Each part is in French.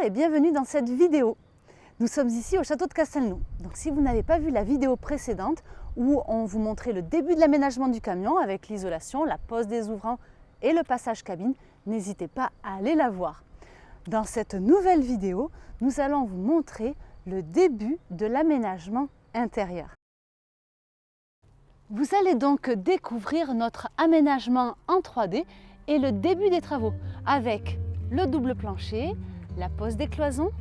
et bienvenue dans cette vidéo. Nous sommes ici au château de Castelnau. Donc si vous n'avez pas vu la vidéo précédente où on vous montrait le début de l'aménagement du camion avec l'isolation, la pose des ouvrants et le passage cabine, n'hésitez pas à aller la voir. Dans cette nouvelle vidéo, nous allons vous montrer le début de l'aménagement intérieur. Vous allez donc découvrir notre aménagement en 3D et le début des travaux avec le double plancher, la pose des cloisons,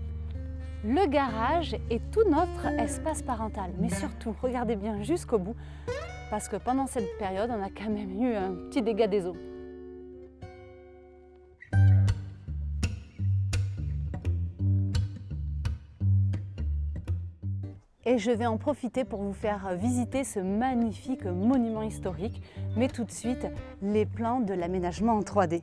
le garage et tout notre espace parental. Mais surtout, regardez bien jusqu'au bout parce que pendant cette période, on a quand même eu un petit dégât des eaux. Et je vais en profiter pour vous faire visiter ce magnifique monument historique, mais tout de suite, les plans de l'aménagement en 3D.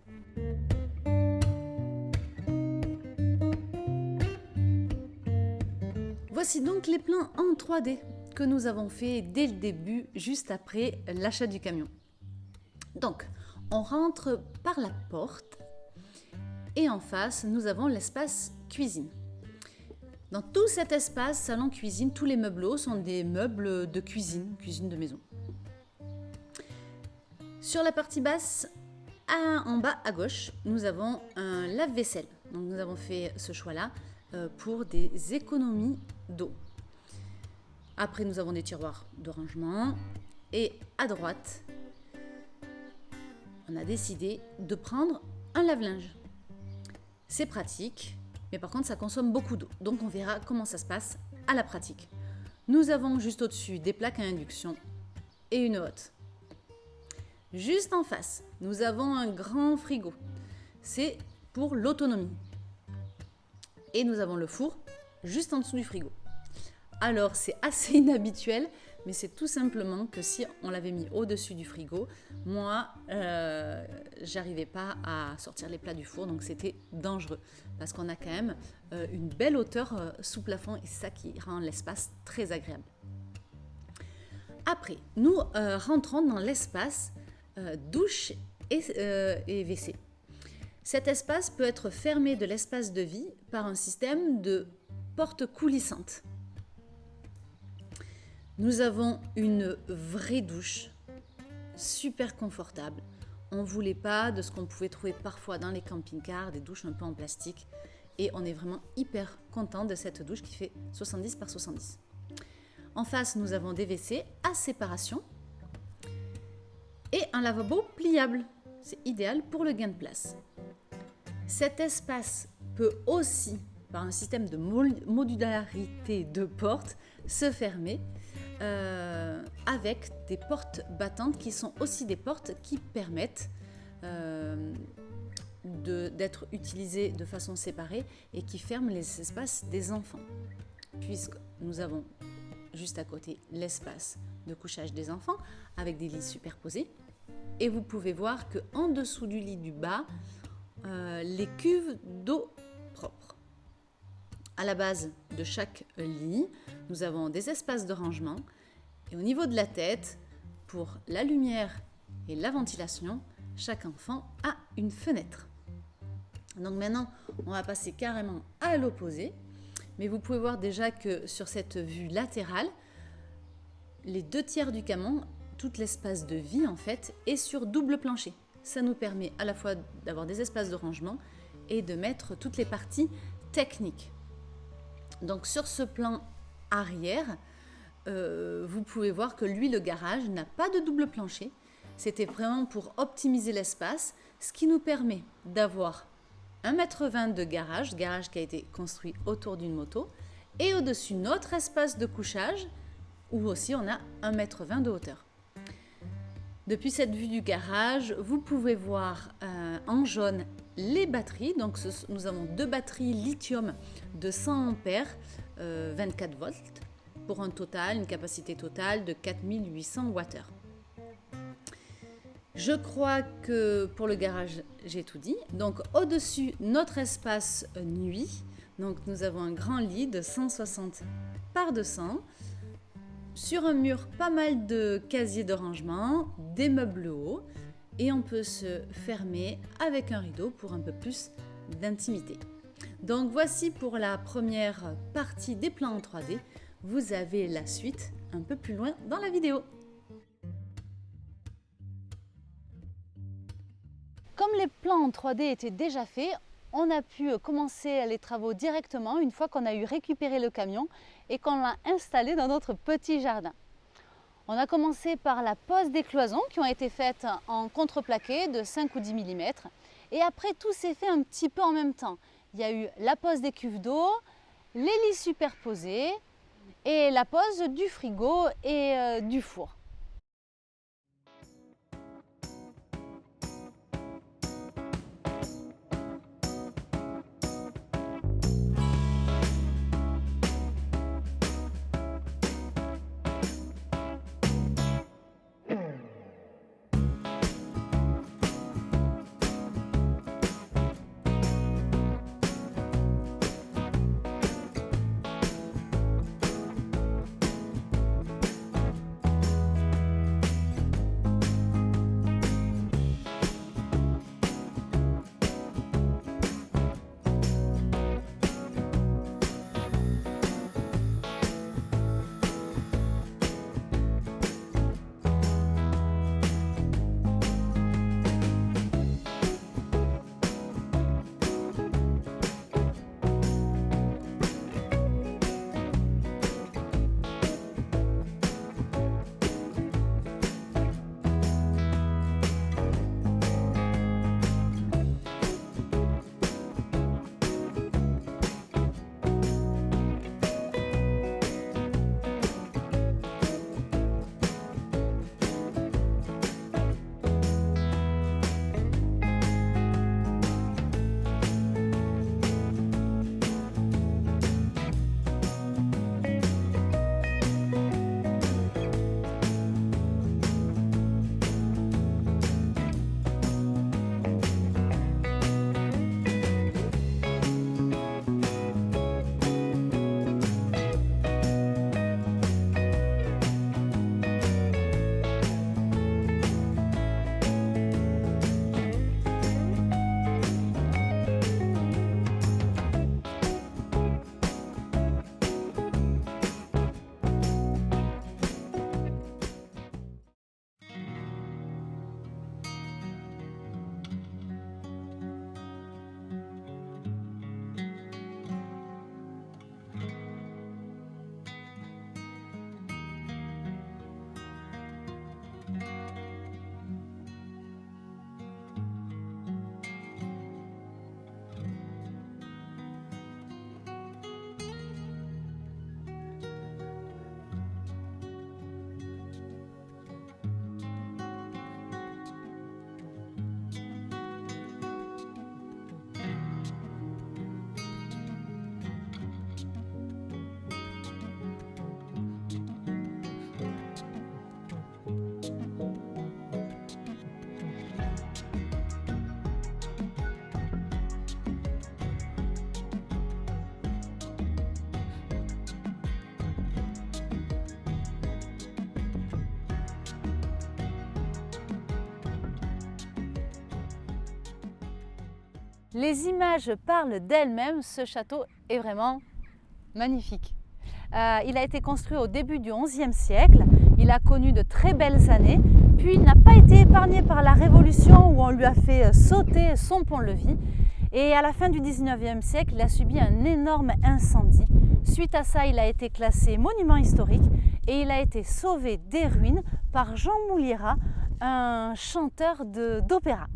Voici donc les plans en 3D que nous avons fait dès le début, juste après l'achat du camion. Donc, on rentre par la porte et en face, nous avons l'espace cuisine. Dans tout cet espace, salon-cuisine, tous les meubles sont des meubles de cuisine, cuisine de maison. Sur la partie basse, en bas à gauche, nous avons un lave-vaisselle. Donc nous avons fait ce choix-là pour des économies d'eau. Après, nous avons des tiroirs de rangement. Et à droite, on a décidé de prendre un lave-linge. C'est pratique. Mais par contre, ça consomme beaucoup d'eau. Donc, on verra comment ça se passe à la pratique. Nous avons juste au-dessus des plaques à induction et une hotte. Juste en face, nous avons un grand frigo. C'est pour l'autonomie. Et nous avons le four juste en dessous du frigo. Alors, c'est assez inhabituel, mais c'est tout simplement que si on l'avait mis au-dessus du frigo, moi, j'arrivais pas à sortir les plats du four, donc c'était dangereux. Parce qu'on a quand même une belle hauteur sous plafond et c'est ça qui rend l'espace très agréable. Après, nous rentrons dans l'espace douche et WC. Cet espace peut être fermé de l'espace de vie par un système de porte coulissante. Nous avons une vraie douche, super confortable. On ne voulait pas de ce qu'on pouvait trouver parfois dans les camping-cars, des douches un peu en plastique. Et on est vraiment hyper content de cette douche qui fait 70 par 70. En face, nous avons des WC à séparation et un lavabo pliable. C'est idéal pour le gain de place. Cet espace peut aussi, par un système de modularité de portes, se fermer avec des portes battantes qui sont aussi des portes qui permettent d'être utilisées de façon séparée et qui ferment les espaces des enfants. Puisque nous avons juste à côté l'espace de couchage des enfants avec des lits superposés. Et vous pouvez voir qu'en dessous du lit du bas, les cuves d'eau propre. À la base de chaque lit, nous avons des espaces de rangement et au niveau de la tête, pour la lumière et la ventilation, chaque enfant a une fenêtre. Donc maintenant, on va passer carrément à l'opposé, mais vous pouvez voir déjà que sur cette vue latérale, les 2/3 du camion, tout l'espace de vie en fait, est sur double plancher. Ça nous permet à la fois d'avoir des espaces de rangement et de mettre toutes les parties techniques. Donc sur ce plan arrière, vous pouvez voir que lui, le garage, n'a pas de double plancher. C'était vraiment pour optimiser l'espace, ce qui nous permet d'avoir 1,20 m de garage qui a été construit autour d'une moto, et au-dessus notre espace de couchage, où aussi on a 1,20 m de hauteur. Depuis cette vue du garage, vous pouvez voir en jaune les batteries. Donc nous avons 2 batteries lithium de 100 ampères, 24 volts, pour une capacité totale de 4800 Wh. Je crois que pour le garage, j'ai tout dit. Donc au-dessus, notre espace nuit. Donc nous avons un grand lit de 160 par 200. Sur un mur, pas mal de casiers de rangement, des meubles hauts. Et on peut se fermer avec un rideau pour un peu plus d'intimité. Donc voici pour la première partie des plans en 3D. Vous avez la suite un peu plus loin dans la vidéo. Comme les plans en 3D étaient déjà faits, on a pu commencer les travaux directement une fois qu'on a eu récupéré le camion et qu'on l'a installé dans notre petit jardin. On a commencé par la pose des cloisons qui ont été faites en contreplaqué de 5 ou 10 mm. Et après, tout s'est fait un petit peu en même temps. Il y a eu la pose des cuves d'eau, les lits superposés et la pose du frigo et du four. Les images parlent d'elles-mêmes, ce château est vraiment magnifique. Il a été construit au début du XIe siècle, il a connu de très belles années, puis il n'a pas été épargné par la Révolution où on lui a fait sauter son pont-levis. Et à la fin du XIXe siècle, il a subi un énorme incendie. Suite à ça, il a été classé monument historique et il a été sauvé des ruines par Jean Moulira, un chanteur d'opéra.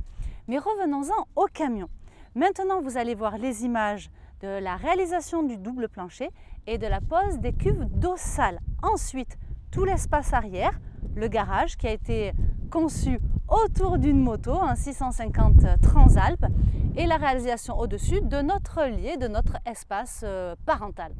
Mais revenons-en au camion. Maintenant, vous allez voir les images de la réalisation du double plancher et de la pose des cuves d'eau sale. Ensuite, tout l'espace arrière, le garage qui a été conçu autour d'une moto, un 650 Transalp, et la réalisation au-dessus de notre lit, de notre espace parental.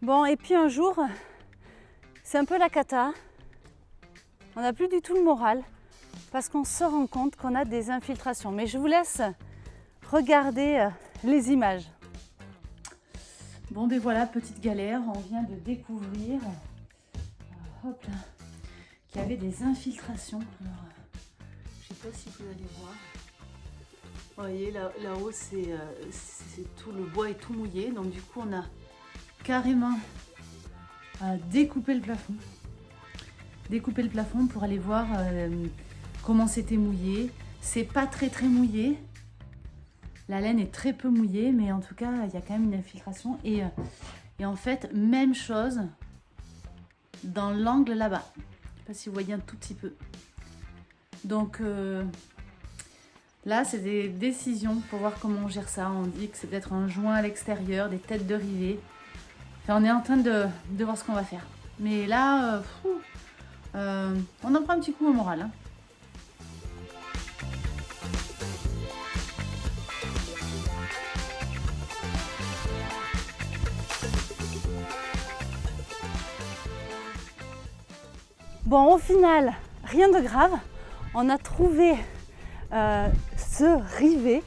Bon, et puis un jour, c'est un peu la cata. On n'a plus du tout le moral parce qu'on se rend compte qu'on a des infiltrations. Mais je vous laisse regarder les images. Bon, ben voilà, petite galère. On vient de découvrir hop là, qu'il y avait des infiltrations. Alors, je ne sais pas si vous allez voir. Vous voyez, là-haut, c'est tout, le bois est tout mouillé. Donc du coup, on a carrément découpé le plafond. Découper le plafond pour aller voir comment c'était mouillé. C'est pas très mouillé. La laine est très peu mouillée, mais en tout cas, il y a quand même une infiltration. Et en fait, même chose dans l'angle là-bas. Je ne sais pas si vous voyez un tout petit peu. Donc là, c'est des décisions pour voir comment on gère ça. On dit que c'est peut-être un joint à l'extérieur, des têtes de rivet. Enfin, on est en train de voir ce qu'on va faire. Mais là, on en prend un petit coup au moral. Hein. Bon, au final, rien de grave. On a trouvé ce rivet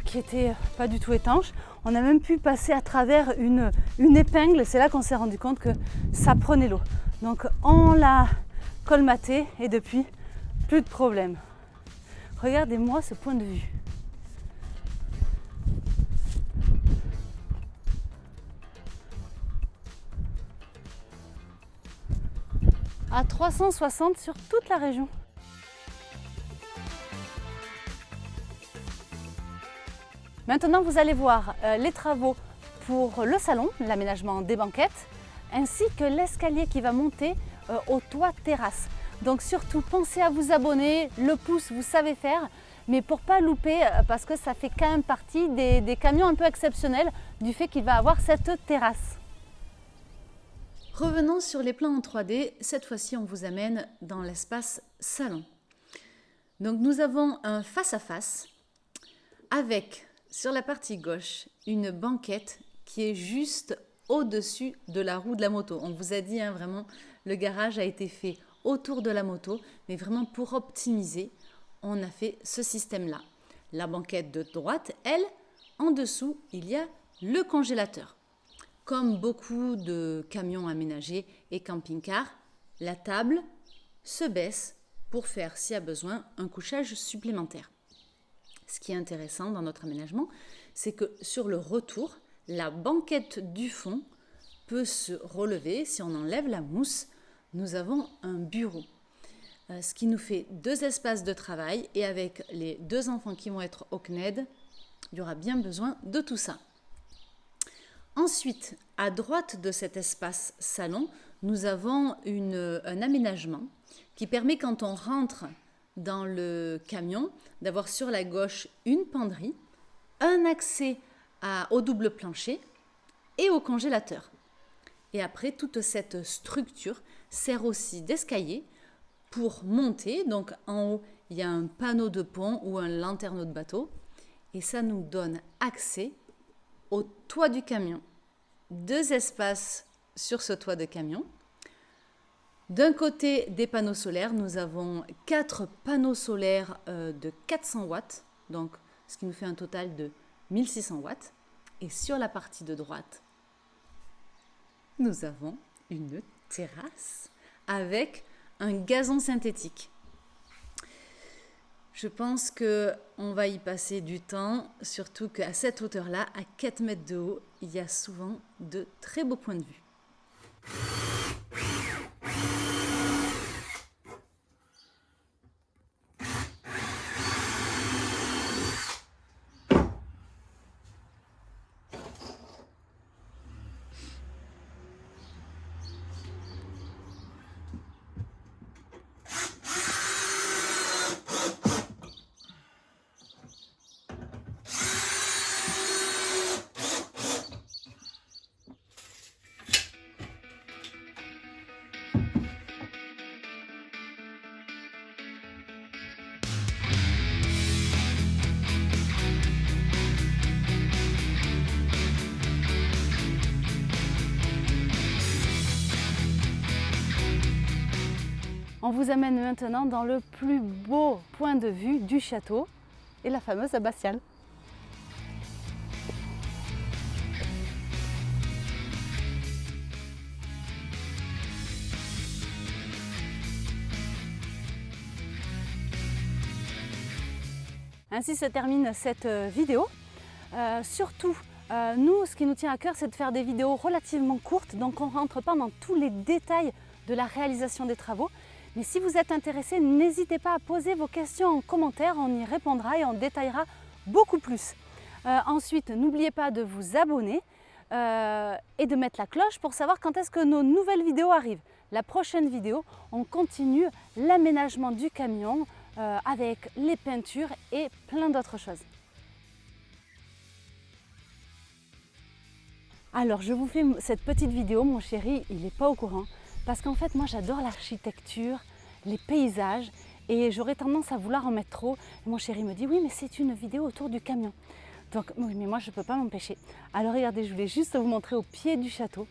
qui était pas du tout étanche. On a même pu passer à travers une épingle. C'est là qu'on s'est rendu compte que ça prenait l'eau. Donc on l'a colmaté et depuis, plus de problème. Regardez-moi ce point de vue. À 360 sur toute la région. Maintenant, vous allez voir les travaux pour le salon, l'aménagement des banquettes, ainsi que l'escalier qui va monter au toit terrasse. Donc surtout, pensez à vous abonner, le pouce, vous savez faire, mais pour pas louper, parce que ça fait quand même partie des camions un peu exceptionnels du fait qu'il va avoir cette terrasse. Revenons sur les plans en 3D. Cette fois-ci, on vous amène dans l'espace salon. Donc nous avons un face-à-face avec, sur la partie gauche, une banquette qui est juste au-dessus de la roue de la moto. On vous a dit, hein, vraiment, le garage a été fait autour de la moto, mais vraiment pour optimiser, on a fait ce système-là. La banquette de droite, elle, en dessous, il y a le congélateur. Comme beaucoup de camions aménagés et camping-cars, la table se baisse pour faire, s'il y a besoin, un couchage supplémentaire. Ce qui est intéressant dans notre aménagement, c'est que sur le retour, la banquette du fond peut se relever. Si on enlève la mousse, nous avons un bureau. Ce qui nous fait 2 espaces de travail et avec les 2 enfants qui vont être au CNED, il y aura bien besoin de tout ça. Ensuite, à droite de cet espace salon, nous avons un aménagement qui permet, quand on rentre dans le camion, d'avoir sur la gauche une penderie, un accès au double plancher et au congélateur. Et après, toute cette structure sert aussi d'escalier pour monter. Donc en haut, il y a un panneau de pont ou un lanterneau de bateau et ça nous donne accès au toit du camion. 2 espaces sur ce toit de camion. D'un côté des panneaux solaires, nous avons 4 panneaux solaires de 400 watts, donc ce qui nous fait un total de 1600 watts. Et sur la partie de droite, nous avons une terrasse avec un gazon synthétique. Je pense qu'on va y passer du temps, surtout qu'à cette hauteur-là, à 4 mètres de haut, il y a souvent de très beaux points de vue. On vous amène maintenant dans le plus beau point de vue du château et la fameuse abbatiale. Ainsi se termine cette vidéo. Surtout, nous, ce qui nous tient à cœur, c'est de faire des vidéos relativement courtes, donc on ne rentre pas dans tous les détails de la réalisation des travaux. Mais si vous êtes intéressé, n'hésitez pas à poser vos questions en commentaire, on y répondra et on détaillera beaucoup plus. Ensuite, n'oubliez pas de vous abonner et de mettre la cloche pour savoir quand est-ce que nos nouvelles vidéos arrivent. La prochaine vidéo, on continue l'aménagement du camion avec les peintures et plein d'autres choses. Alors, je vous fais cette petite vidéo, mon chéri, il n'est pas au courant. Parce qu'en fait, moi, j'adore l'architecture, les paysages, et j'aurais tendance à vouloir en mettre trop. Et mon chéri me dit, oui, mais c'est une vidéo autour du camion. Donc, oui, mais moi, je ne peux pas m'empêcher. Alors, regardez, je voulais juste vous montrer au pied du château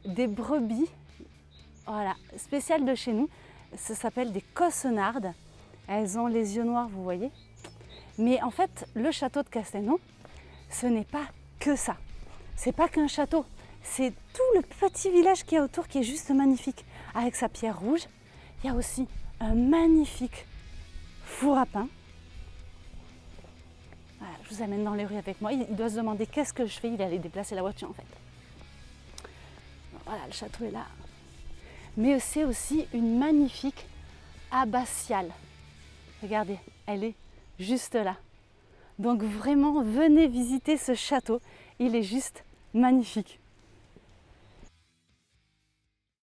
des brebis, voilà, spéciales de chez nous. Ça s'appelle des cossenardes. Elles ont les yeux noirs, vous voyez. Mais en fait, le château de Castelnau, ce n'est pas que ça. C'est pas qu'un château. C'est tout le petit village qui est autour qui est juste magnifique. Avec sa pierre rouge, il y a aussi un magnifique four à pain. Voilà, je vous amène dans les rues avec moi. Il doit se demander qu'est-ce que je fais. Il allait déplacer la voiture en fait. Voilà, le château est là. Mais c'est aussi une magnifique abbatiale. Regardez, elle est juste là. Donc vraiment, venez visiter ce château. Il est juste magnifique.